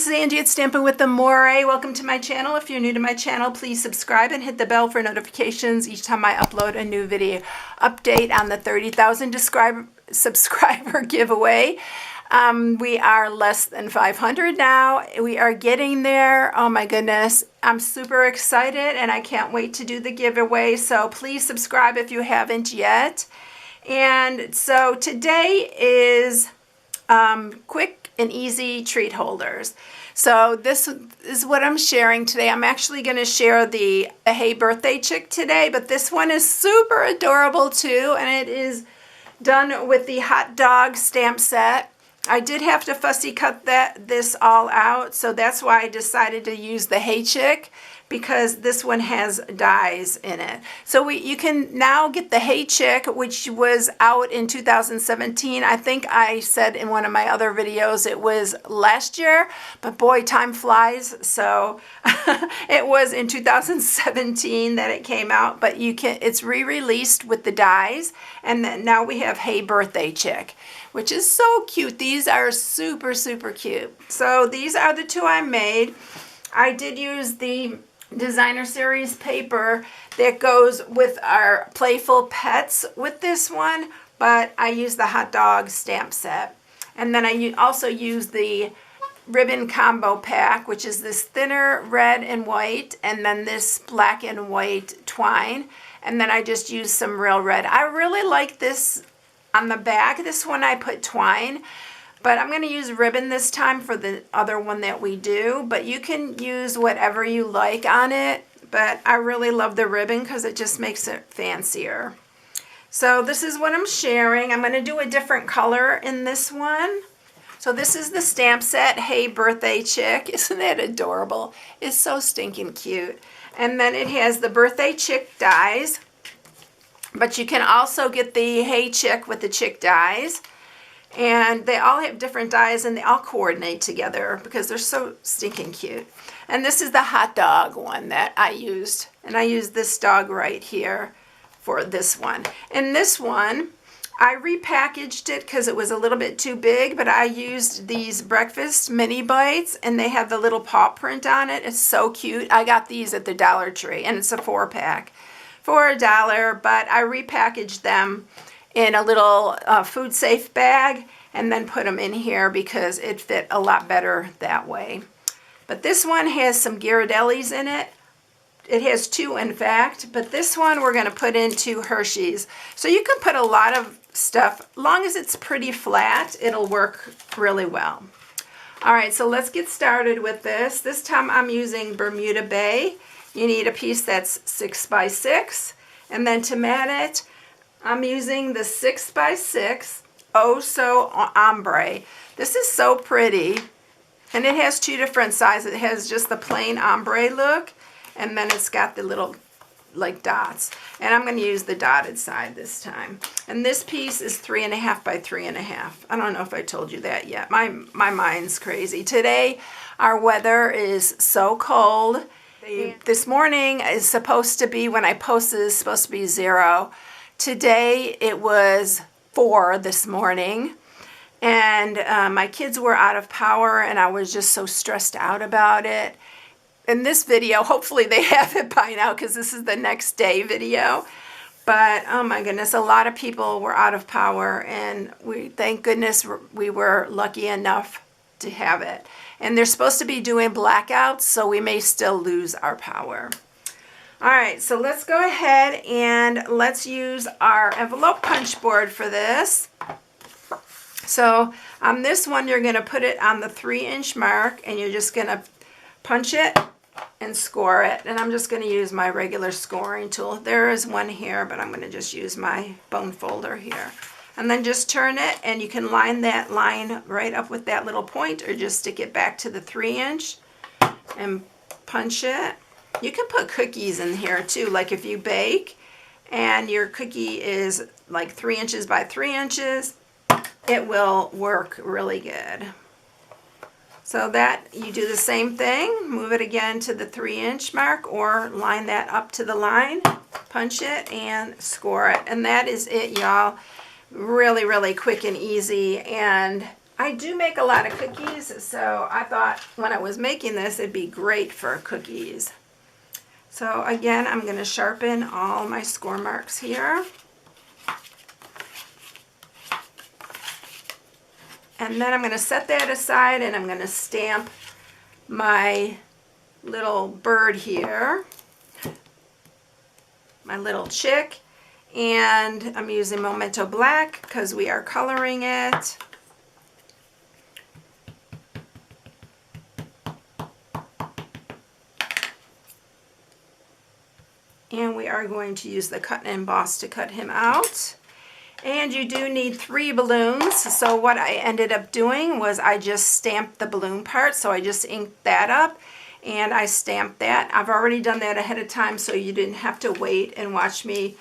this is Angie at StampingWithAmore. Welcome to my channel. If you're new to my channel, please subscribe and hit the bell for notifications each time I upload a new video. Update on the 30,000 subscriber giveaway. We are less than 500 now. We are getting there. Oh my goodness. I'm super excited and I can't wait to do the giveaway. So please subscribe if you haven't yet. And so today is quick and easy treat holders. So this is what I'm sharing today. I'm actually going to share the Hey Birthday Chick today, but this one is super adorable too, and it is done with the hot dog stamp set. I did have to fussy cut this all out, so that's why I decided to use the Hey Chick, because this one has dies in it. So you can now get the Hey Chick, which was out in 2017. I think I said in one of my other videos it was last year, but boy, time flies. So it was in 2017 that it came out, but it's re-released with the dies, and then now we have Hey Birthday Chick, which is so cute. These are super, super cute. So these are the two I made. I did use the designer series paper that goes with our playful pets with this one, but I used the hot dog stamp set. And then I also used the ribbon combo pack, which is this thinner red and white, and then this black and white twine. And then I just used some real red. I really like this on the back. This one I put twine, but I'm going to use ribbon this time for the other one that we do. But you can use whatever you like on it. But I really love the ribbon because it just makes it fancier. So this is what I'm sharing. I'm going to do a different color in this one. So this is the stamp set, Hey Birthday Chick. Isn't that adorable? It's so stinking cute. And then it has the Birthday Chick dies. But you can also get the Hey Chick with the chick dies. And they all have different dies and they all coordinate together because they're so stinking cute. And this is the hot dog one that I used. And I used this dog right here for this one. And this one, I repackaged it because it was a little bit too big, but I used these breakfast mini bites and they have the little paw print on it. It's so cute. I got these at the Dollar Tree and it's a 4-pack for $1, but I repackaged them in a little food safe bag and then put them in here because it fit a lot better that way. But this one has some Ghirardellis in it. It has 2 in fact, but this one we're going to put into Hershey's. So you can put a lot of stuff, as long as it's pretty flat, it'll work really well. All right, so let's get started with this. This time I'm using Bermuda Bay. You need a piece that's 6 by 6, and then to mat it, I'm using the 6 by 6 Oh So Ombre. This is so pretty, and it has 2 different sizes. It has just the plain ombre look, and then it's got the little like dots. And I'm going to use the dotted side this time. And this piece is 3.5 by 3.5. I don't know if I told you that yet. My mind's crazy. Today, our weather is so cold. This morning is supposed to be, when I posted, it's supposed to be 0. Today it was 4 this morning, and my kids were out of power and I was just so stressed out about it. In this video, hopefully they have it by now because this is the next day video. But oh my goodness, a lot of people were out of power, and thank goodness we were lucky enough to have it. And they're supposed to be doing blackouts, so we may still lose our power. All right, so let's go ahead and let's use our envelope punch board for this. So on this one, you're going to put it on the 3-inch mark, and you're just going to punch it and score it. And I'm just going to use my regular scoring tool. There is one here, but I'm going to just use my bone folder here. And then just turn it, and you can line that line right up with that little point, or just stick it back to the 3-inch and punch it. You can put cookies in here too, like if you bake and your cookie is like 3 inches by 3 inches, it will work really good. So that you do the same thing, move it again to the 3-inch mark, or line that up to the line, punch it and score it. And that is it, y'all. Really, really quick and easy, and I do make a lot of cookies, so I thought when I was making this, it'd be great for cookies. So again, I'm going to sharpen all my score marks here. And then I'm going to set that aside, and I'm going to stamp my little bird here, my little chick, and I'm using Memento Black because we are coloring it. And we are going to use the cut and emboss to cut him out. And you do need 3 balloons. So what I ended up doing was I just stamped the balloon part. So I just inked that up and I stamped that. I've already done that ahead of time, so you didn't have to wait and watch me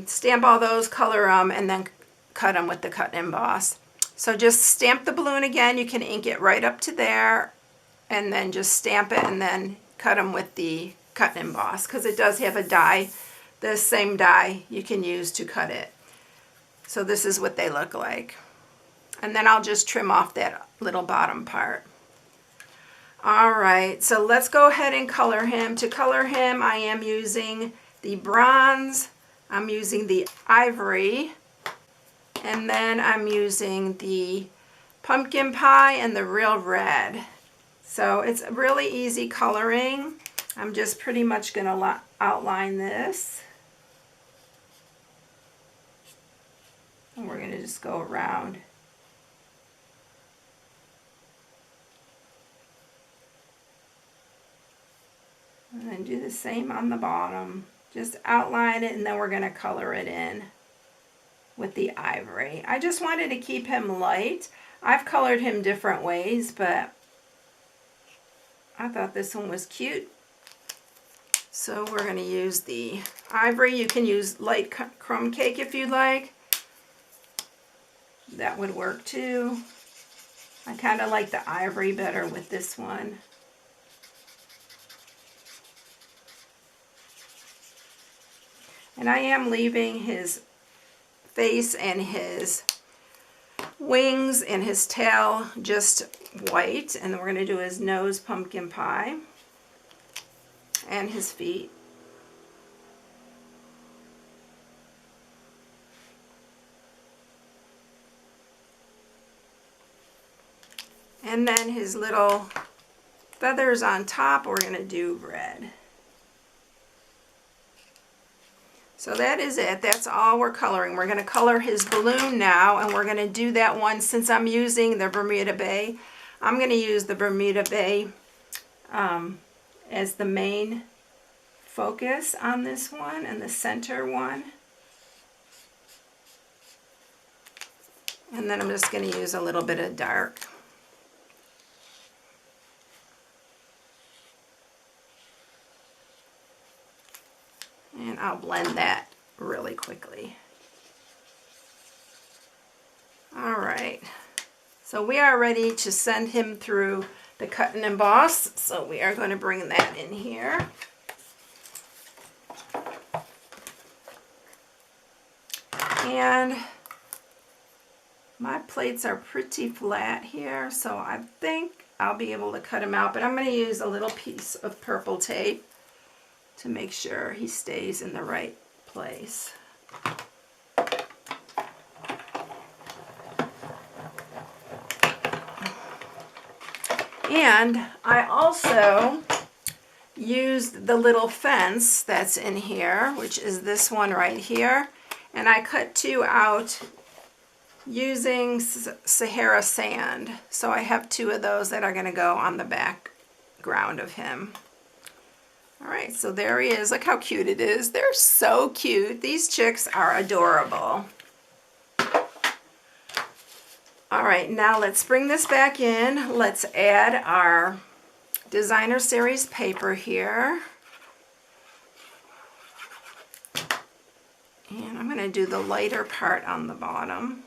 stamp all those, color them, and then cut them with the cut and emboss. So just stamp the balloon again. You can ink it right up to there and then just stamp it and then cut them with the cut and emboss, because it does have a die, the same die you can use to cut it. So this is what they look like. And then I'll just trim off that little bottom part. All right, so let's go ahead and color him. To color him, I am using the bronze, I'm using the ivory, and then I'm using the pumpkin pie and the real red. So it's really easy coloring. I'm just pretty much going to outline this. And we're going to just go around. And then do the same on the bottom. Just outline it, and then we're going to color it in with the ivory. I just wanted to keep him light. I've colored him different ways, but I thought this one was cute. So we're going to use the ivory. You can use light crumb cake if you'd like. That would work too. I kind of like the ivory better with this one. And I am leaving his face and his wings and his tail just white. And then we're going to do his nose pumpkin pie. And his feet. And then his little feathers on top, we're going to do red. So that is it. That's all we're coloring. We're going to color his balloon now, and we're going to do that one. Since I'm using the Bermuda Bay, I'm going to use the Bermuda Bay as the main focus on this one, and the center one. And then I'm just going to use a little bit of dark. And I'll blend that really quickly. All right, so we are ready to send him through the cut and emboss. So we are going to bring that in here. And my plates are pretty flat here, so I think I'll be able to cut him out, but I'm going to use a little piece of purple tape to make sure he stays in the right place. And I also used the little fence that's in here, which is this one right here, and I cut 2 out using Sahara sand. So I have 2 of those that are going to go on the background of him. All right, so there he is. Look how cute it is. They're so cute. These chicks are adorable. All right, now let's bring this back in. Let's add our designer series paper here. And I'm going to do the lighter part on the bottom.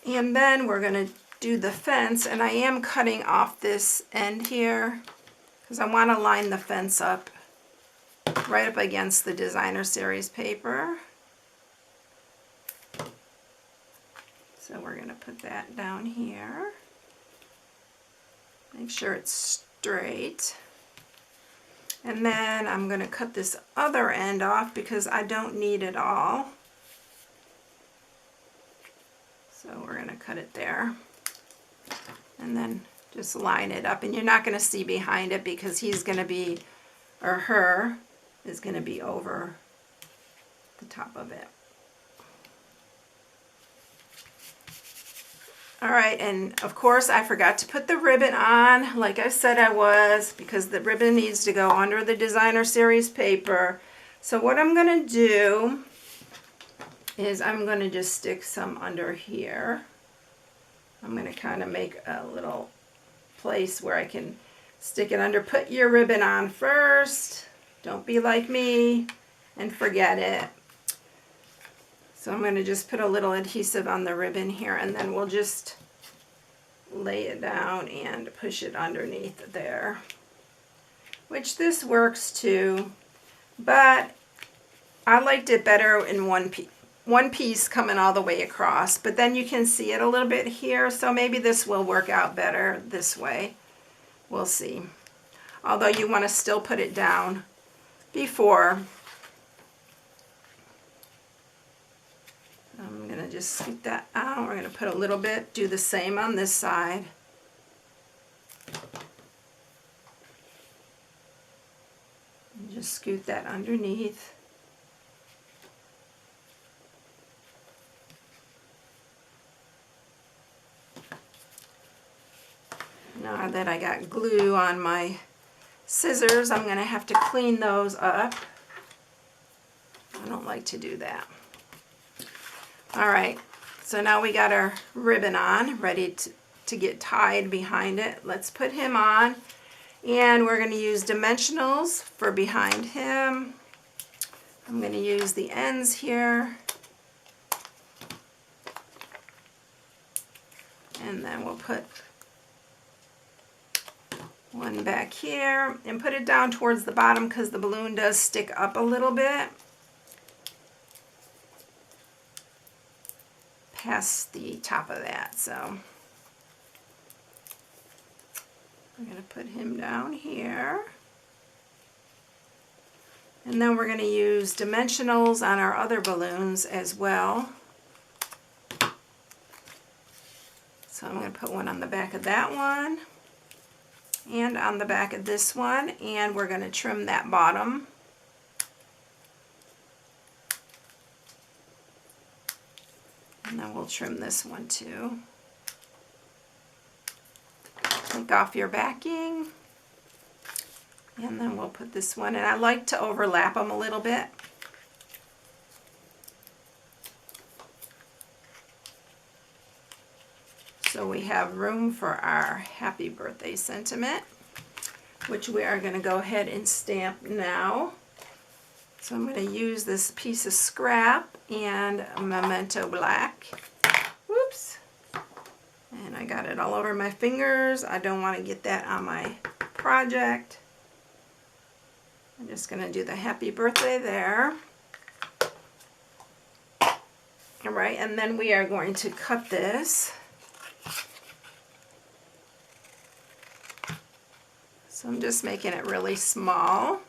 And then we're going to do the fence, and I am cutting off this end here because I want to line the fence up right up against the designer series paper. So we're going to put that down here. Make sure it's straight. And then I'm going to cut this other end off because I don't need it all. So we're going to cut it there. And then just line it up. And you're not going to see behind it because he's going to be, or her, is going to be over the top of it. All right, and of course I forgot to put the ribbon on like I said I was, because the ribbon needs to go under the designer series paper. So what I'm going to do is I'm going to just stick some under here. I'm going to kind of make a little place where I can stick it under. Put your ribbon on first. Don't be like me and forget it. So I'm going to just put a little adhesive on the ribbon here, and then we'll just lay it down and push it underneath there. Which this works too, but I liked it better in one piece coming all the way across, but then you can see it a little bit here, so maybe this will work out better this way. We'll see. Although you want to still put it down before. I'm going to just scoop that out. We're going to put a little bit, do the same on this side. And just scoot that underneath. Now that I got glue on my scissors, I'm going to have to clean those up. I don't like to do that. All right, so now we got our ribbon on, ready to get tied behind it. Let's put him on, and we're going to use dimensionals for behind him. I'm going to use the ends here, and then we'll put one back here and put it down towards the bottom because the balloon does stick up a little bit past the top of that. So I'm going to put him down here, and then we're going to use dimensionals on our other balloons as well. So I'm going to put one on the back of that one and on the back of this one, and we're going to trim that bottom. And then we'll trim this one too. Take off your backing, and then we'll put this one, and I like to overlap them a little bit. So we have room for our happy birthday sentiment, which we are going to go ahead and stamp now. So I'm going to use this piece of scrap and Memento Black. Whoops. And I got it all over my fingers. I don't want to get that on my project. I'm just going to do the happy birthday there. All right, and then we are going to cut this. So I'm just making it really small.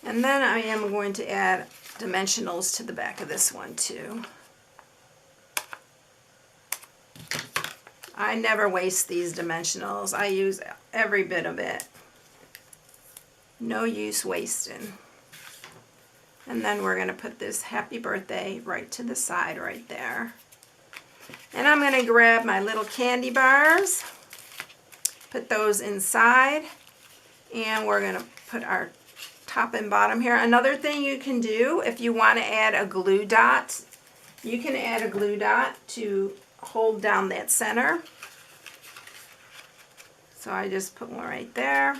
And then I am going to add dimensionals to the back of this one too. I never waste these dimensionals. I use every bit of it. No use wasting. And then we're going to put this happy birthday right to the side right there. And I'm going to grab my little candy bars, put those inside, and we're going to put our top and bottom here. Another thing you can do if you want to add a glue dot, you can add a glue dot to hold down that center. So I just put one right there,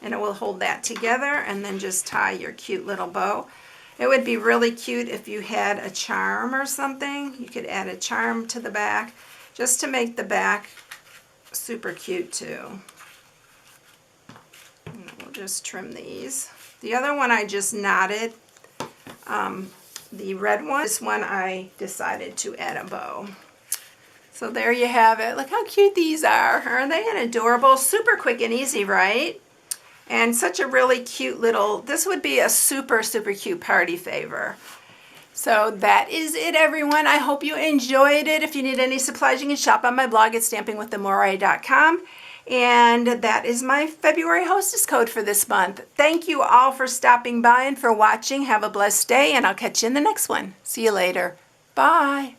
and it will hold that together, and then just tie your cute little bow. It would be really cute if you had a charm or something. You could add a charm to the back just to make the back super cute too. And we'll just trim these. The other one I just knotted, the red one. This one I decided to add a bow. So there you have it. Look how cute these are. Aren't they adorable? Super quick and easy, right? And such a really cute little, this would be a super, super cute party favor. So that is it, everyone. I hope you enjoyed it. If you need any supplies, you can shop on my blog at StampingWithAmore.com. And that is my February hostess code for this month. Thank you all for stopping by and for watching. Have a blessed day, and I'll catch you in the next one. See you later. Bye.